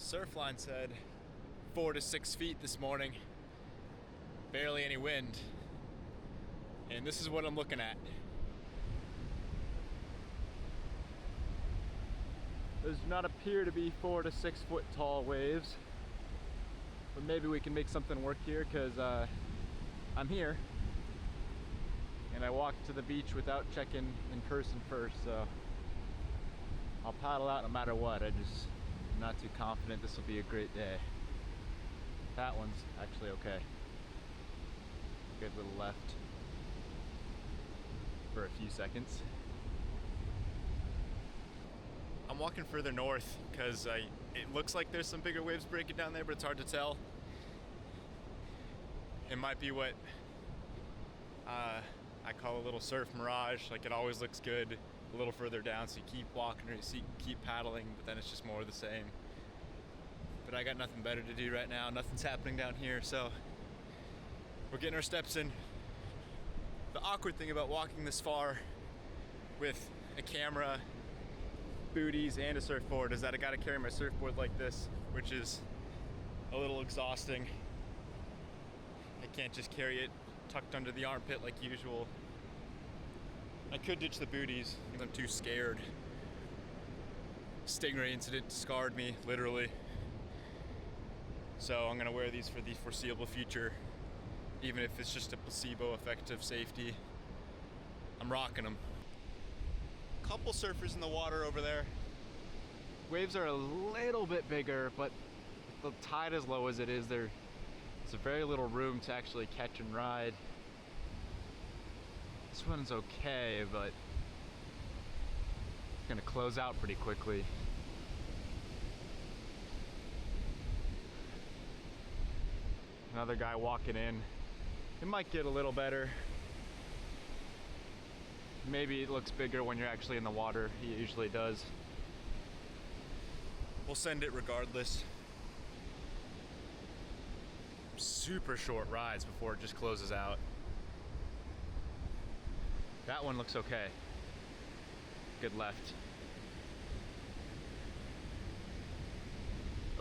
Surfline said 4 to 6 feet this morning. Barely any wind. And this is what I'm looking at. There do not appear to be 4 to 6 foot tall waves. But maybe we can make something work here, because I'm here. And I walked to the beach without checking in person first, so I'll paddle out no matter what. I'm not too confident this will be a great day. That one's actually okay. Good little left for a few seconds. I'm walking further north because it looks like there's some bigger waves breaking down there, but it's hard to tell. It might be what I call a little surf mirage. Like, it always looks good a little further down, so you keep walking or you keep paddling, but then it's just more of the same. But I got nothing better to do right now. Nothing's happening down here, so we're getting our steps in. The awkward thing about walking this far with a camera, booties, and a surfboard is that I gotta carry my surfboard like this, which is a little exhausting. I can't just carry it tucked under the armpit like usual. I could ditch the booties, because I'm too scared. Stingray incident scarred me, literally. So I'm gonna wear these for the foreseeable future, even if it's just a placebo effect of safety. I'm rocking them. Couple surfers in the water over there. Waves are a little bit bigger, but with the tide as low as it is, there's very little room to actually catch and ride. This one's okay, but it's gonna close out pretty quickly. Another guy walking in. It might get a little better. Maybe it looks bigger when you're actually in the water. It usually does. We'll send it regardless. Super short rides before it just closes out. That one looks okay. Good left.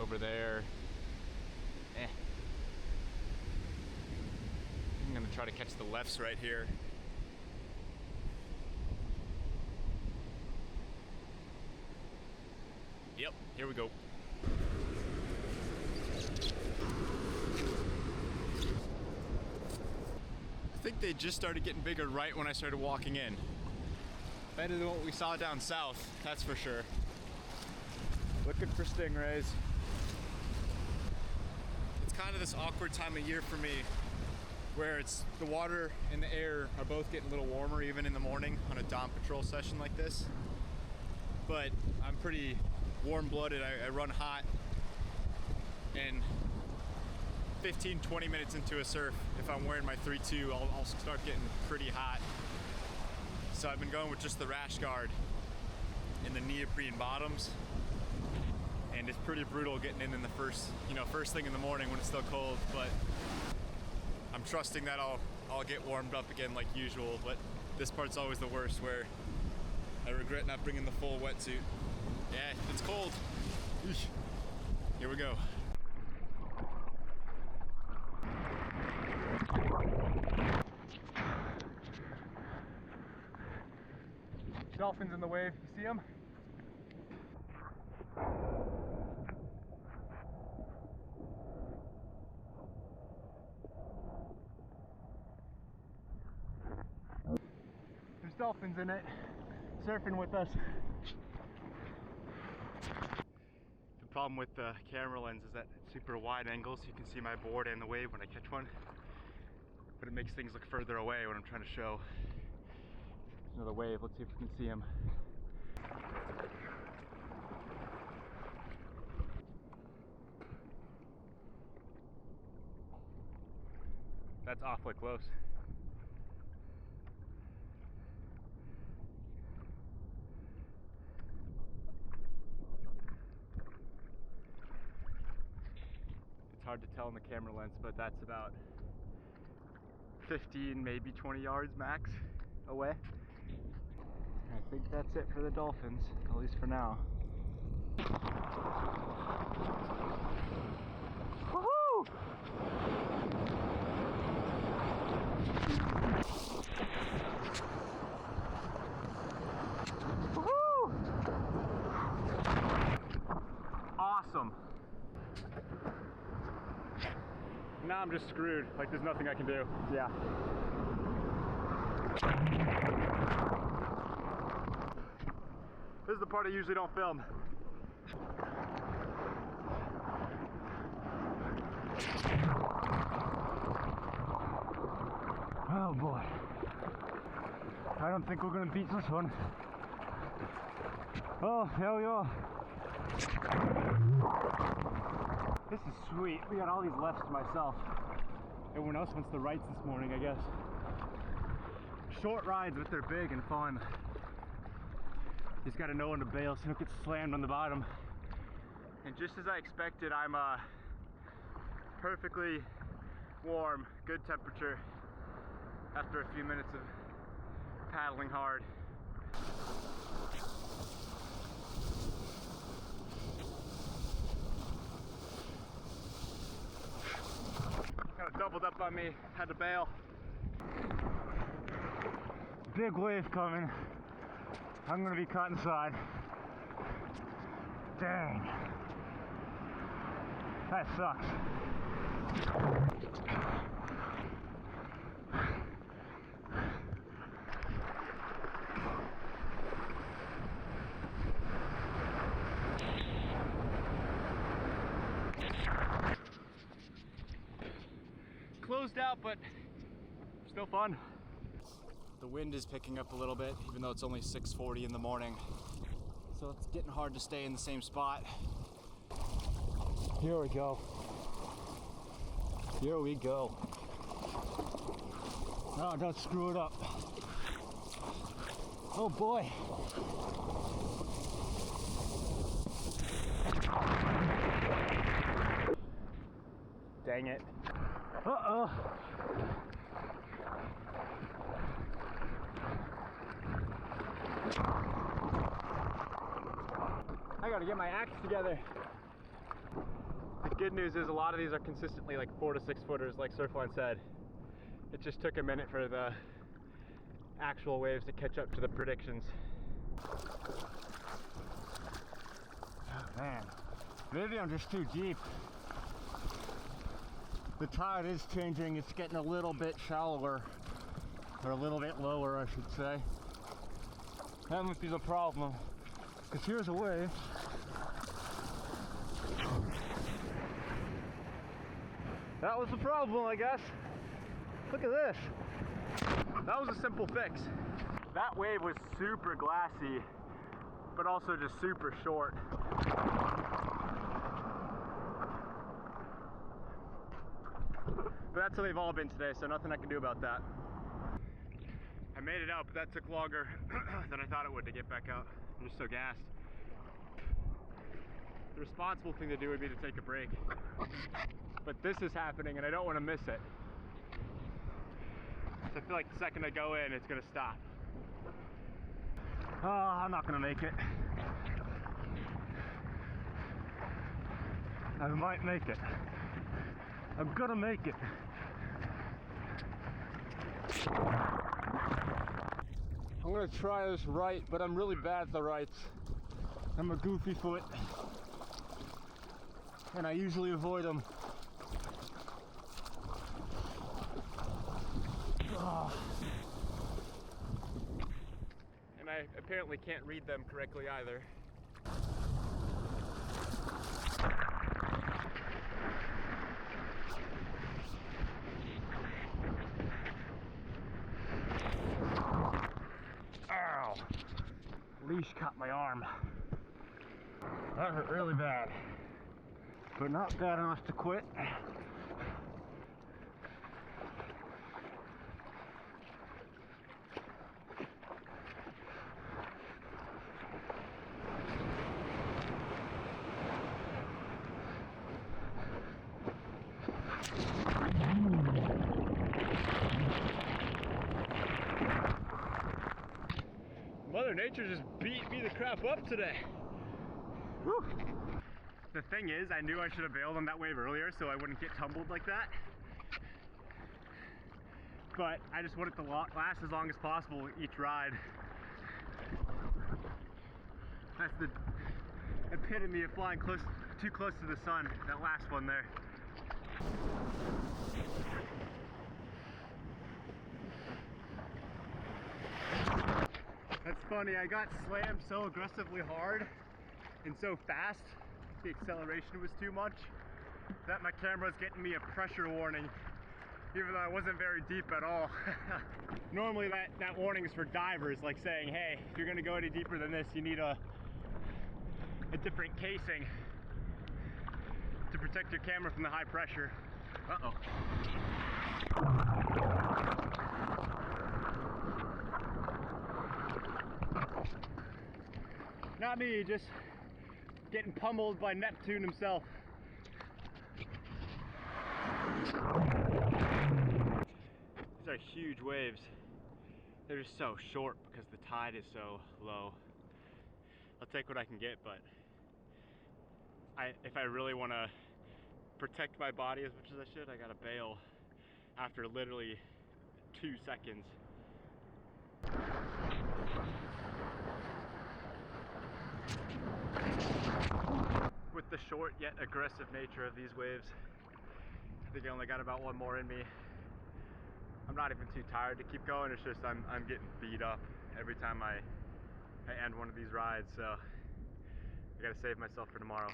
Over there. I'm gonna try to catch the lefts right here. Yep, here we go. I think they just started getting bigger right when I started walking in. Better than what we saw down south, that's for sure. Looking for stingrays. It's kind of this awkward time of year for me, where it's the water and the air are both getting a little warmer even in the morning on a dawn patrol session like this. But I'm pretty warm-blooded. I run hot, and 15-20 minutes into a surf, if I'm wearing my 3.2, I'll start getting pretty hot. So I've been going with just the rash guard and the neoprene bottoms, and it's pretty brutal getting in the first thing in the morning when it's still cold. But I'm trusting that I'll get warmed up again like usual. But this part's always the worst, where I regret not bringing the full wetsuit. Yeah, it's cold. Eesh. Here we go. Dolphins in the wave, you see them? There's dolphins in it, surfing with us. The problem with the camera lens is that it's super wide angle, so you can see my board and the wave when I catch one. But it makes things look further away when I'm trying to show. There's another wave, let's see if we can see him. That's awfully close. It's hard to tell in the camera lens, but that's about 15, maybe 20 yards max away. I think that's it for the dolphins, at least for now. awesome. Now I'm just screwed. Like there's nothing I can do. Yeah. This is the part I usually don't film. Oh boy. I don't think we're gonna beat this one. Oh, hell yeah. This is sweet. We got all these lefts to myself. Everyone else wants the rights this morning, I guess. Short rides, but they're big and fun. You just gotta know when to bail so you don't get slammed on the bottom. And just as I expected, I'm perfectly warm, good temperature after a few minutes of paddling hard. Kind of doubled up on me, had to bail. Big wave coming. I'm gonna be caught inside. Dang. That sucks. Closed out, but still fun. The wind is picking up a little bit, even though it's only 6:40 in the morning. So it's getting hard to stay in the same spot. Here we go. Here we go. Oh, don't screw it up. Oh boy. Dang it. Uh-oh. I gotta get my axe together. The good news is a lot of these are consistently like 4 to 6 footers, like Surfline said. It just took a minute for the actual waves to catch up to the predictions. Oh, man, maybe I'm just too deep. The tide is changing, it's getting a little bit shallower, or a little bit lower I should say. That must be the problem, because here's a wave. That was the problem, I guess. Look at this. That was a simple fix. That wave was super glassy, but also just super short. But that's how they've all been today, so nothing I can do about that. I made it out, but that took longer than I thought it would to get back out. I'm just so gassed. The responsible thing to do would be to take a break. But this is happening and I don't want to miss it. So I feel like the second I go in, it's gonna stop. Oh, I'm not gonna make it. I might make it. I'm gonna make it. I'm gonna try this right, but I'm really bad at the rights. I'm a goofy foot, and I usually avoid them. Oh. And I apparently can't read them correctly either. Ow! Leash caught my arm. That hurt really bad, but not bad enough to quit. Mother Nature just beat me the crap up today. Whew. The thing is, I knew I should have bailed on that wave earlier so I wouldn't get tumbled like that. But I just want it to last as long as possible each ride. And pitted me of flying too close to the sun, that last one there. That's funny, I got slammed so aggressively hard and so fast, the acceleration was too much, that my camera's getting me a pressure warning, even though I wasn't very deep at all. Normally that warning is for divers, like saying, hey, if you're gonna go any deeper than this, you need a different casing to protect your camera from the high pressure. Uh-oh. Not me, just getting pummeled by Neptune himself. These are huge waves. They're just so short because the tide is so low. I'll take what I can get, but if I really want to protect my body as much as I should, I gotta bail after literally 2 seconds. With the short yet aggressive nature of these waves, I think I only got about one more in me. I'm not even too tired to keep going, it's just I'm getting beat up every time I end one of these rides, so I gotta save myself for tomorrow.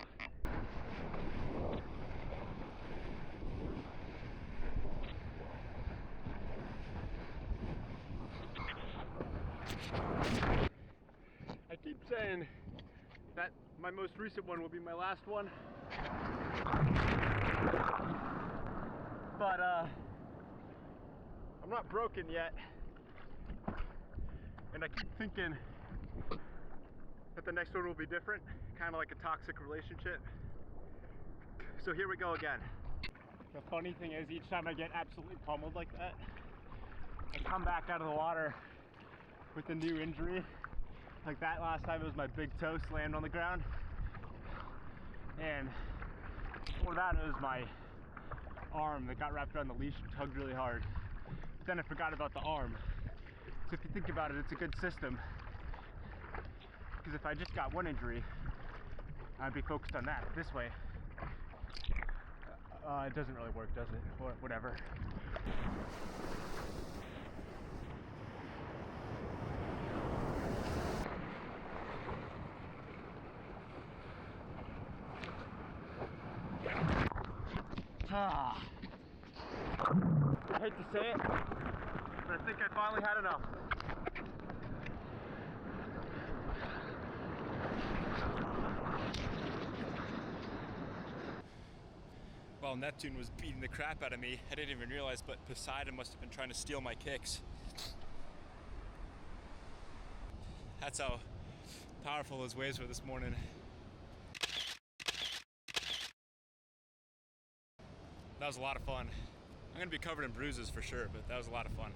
I keep saying that my most recent one will be my last one, but I'm not broken yet, and I keep thinking that the next one will be different, kind of like a toxic relationship. So here we go again. The funny thing is, each time I get absolutely pummeled like that, I come back out of the water with a new injury. Like that last time, it was my big toe slammed on the ground, and before that it was my arm that got wrapped around the leash and tugged really hard. But then I forgot about the arm. So if you think about it, it's a good system, because if I just got one injury, I'd be focused on that. This way, it doesn't really work, does it? Or whatever. I hate to say it, but I think I finally had enough. While Neptune was beating the crap out of me, I didn't even realize, but Poseidon must have been trying to steal my kicks. That's how powerful those waves were this morning. That was a lot of fun. I'm gonna be covered in bruises for sure, but that was a lot of fun.